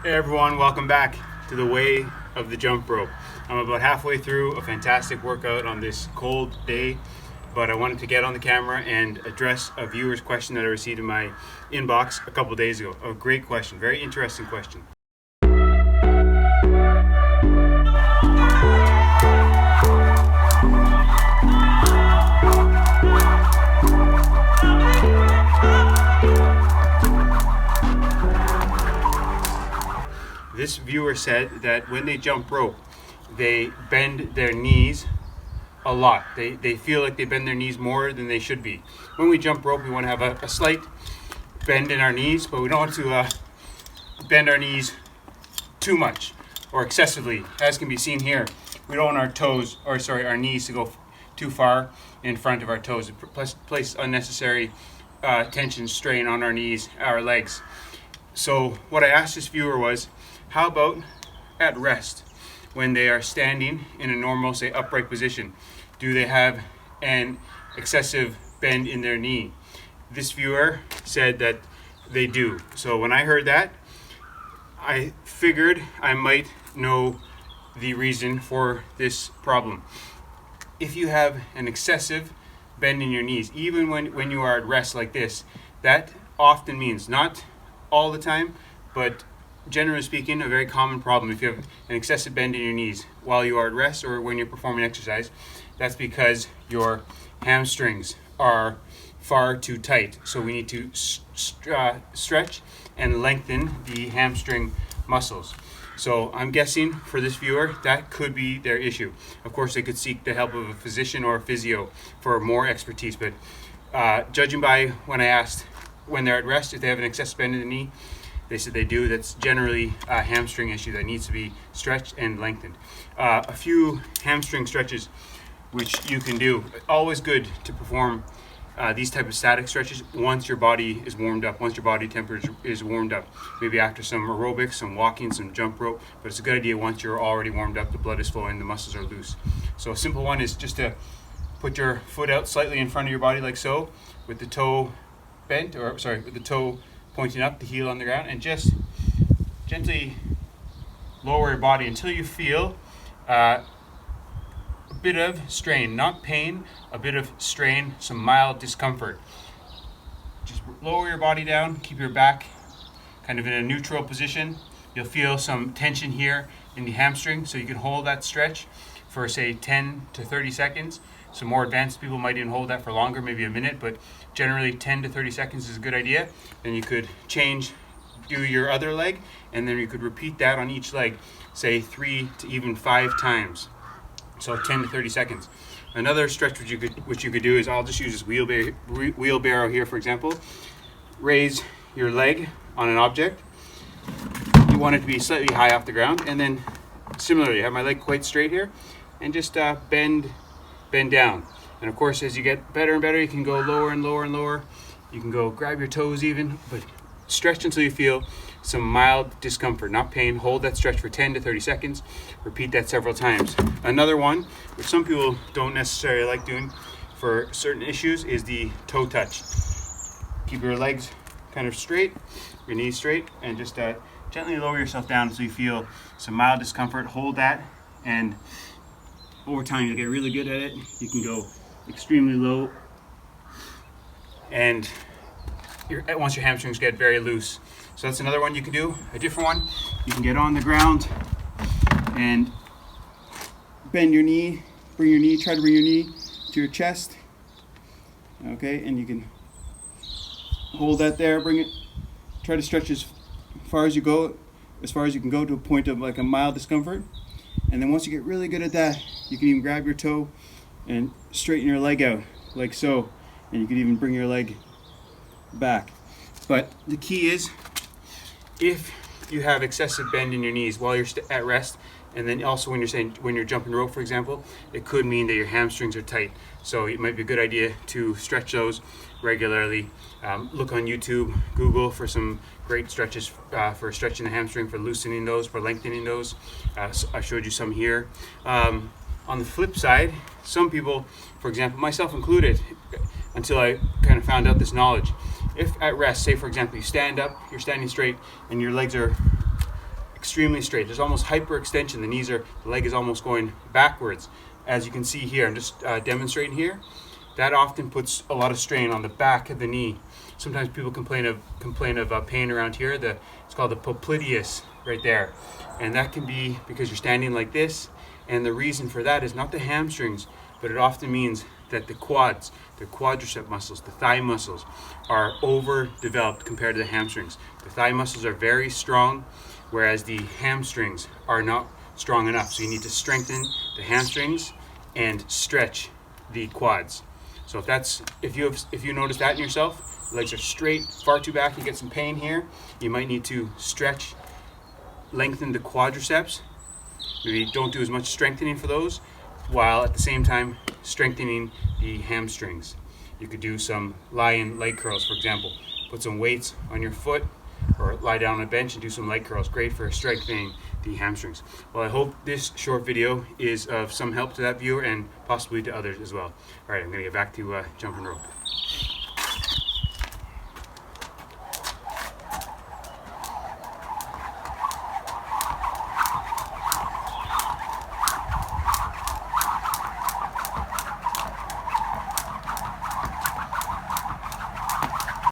Hey everyone, welcome back to the way of the jump rope. I'm about halfway through a fantastic workout on this cold day, but I wanted to get on the camera and address a viewer's question that I received in my inbox a couple days ago. A great question, very interesting question. This viewer said that when they jump rope, they bend their knees a lot. They feel like they bend their knees more than they should be. When we jump rope, we want to have a slight bend in our knees, but we don't want to bend our knees too much or excessively. As can be seen here, we don't want our knees to go too far in front of our toes. It places unnecessary tension, strain on our knees, our legs. So what I asked this viewer was, how about at rest, when they are standing in a normal, say, upright position? Do they have an excessive bend in their knee? This viewer said that they do. So when I heard that, I figured I might know the reason for this problem. If you have an excessive bend in your knees, even when you are at rest like this, that often means, not all the time, but generally speaking, a very common problem. If you have an excessive bend in your knees while you are at rest or when you're performing exercise, that's because your hamstrings are far too tight. So we need to stretch and lengthen the hamstring muscles. So I'm guessing for this viewer, that could be their issue. Of course, they could seek the help of a physician or a physio for more expertise, but judging by when I asked when they're at rest, if they have an excessive bend in the knee, they said they do. That's generally a hamstring issue that needs to be stretched and lengthened. A few hamstring stretches which you can do. Always good to perform these type of static stretches once your body is warmed up, once your body temperature is warmed up. Maybe after some aerobics, some walking, some jump rope, but it's a good idea once you're already warmed up, the blood is flowing, the muscles are loose. So a simple one is just to put your foot out slightly in front of your body like so, with the toe bent, with the toe pointing up, the heel on the ground, and just gently lower your body until you feel a bit of strain, not pain, a bit of strain, some mild discomfort. Just lower your body down, keep your back kind of in a neutral position. You'll feel some tension here in the hamstring, so you can hold that stretch for say 10 to 30 seconds. Some more advanced people might even hold that for longer, maybe a minute, but generally 10 to 30 seconds is a good idea. Then you could do your other leg, and then you could repeat that on each leg, say 3 to even 5 times. So 10 to 30 seconds. Another stretch which you could do is, I'll just use this wheelbarrow here, for example. Raise your leg on an object. You want it to be slightly high off the ground, and then similarly, have my leg quite straight here, and just bend down. And of course, as you get better and better, you can go lower and lower and lower. You can go grab your toes even, but stretch until you feel some mild discomfort, not pain. Hold that stretch for 10 to 30 seconds. Repeat that several times. Another one, which some people don't necessarily like doing for certain issues, is the toe touch. Keep your legs kind of straight, your knees straight, and just gently lower yourself down until you feel some mild discomfort. Hold that, and over time you'll get really good at it. You can go extremely low, and once your hamstrings get very loose. So that's another one you can do. A different one, you can get on the ground and bend your knee, try to bring your knee to your chest. Okay, and you can hold that there, bring it, try to stretch as far as you can go to a point of like a mild discomfort. And then once you get really good at that, you can even grab your toe and straighten your leg out like so, and you can even bring your leg back. But the key is, if you have excessive bend in your knees while you're at rest, and then also when you're jumping rope, for example, it could mean that your hamstrings are tight. So it might be a good idea to stretch those regularly. Look on YouTube, Google for some great stretches for stretching the hamstring, for loosening those, for lengthening those. So I showed you some here. On the flip side, some people, for example, myself included, until I kind of found out this knowledge, if at rest, say for example you stand up, you're standing straight, and your legs are extremely straight. There's almost hyperextension. The leg is almost going backwards. As you can see here, I'm just demonstrating here. That often puts a lot of strain on the back of the knee. Sometimes people complain of pain around here. It's called the Popliteus right there. And that can be because you're standing like this. And the reason for that is not the hamstrings, but it often means that the quads, the quadriceps muscles, the thigh muscles are overdeveloped compared to the hamstrings. The thigh muscles are very strong, whereas the hamstrings are not strong enough. So you need to strengthen the hamstrings and stretch the quads. So if you notice that in yourself, legs are straight, far too back, you get some pain here, you might need to stretch, lengthen the quadriceps. Maybe don't do as much strengthening for those, while at the same time strengthening the hamstrings. You could do some lie-in leg curls, for example. Put some weights on your foot or lie down on a bench and do some leg curls. Great for strengthening the hamstrings. Well, I hope this short video is of some help to that viewer and possibly to others as well. All right, I'm gonna get back to jumping rope.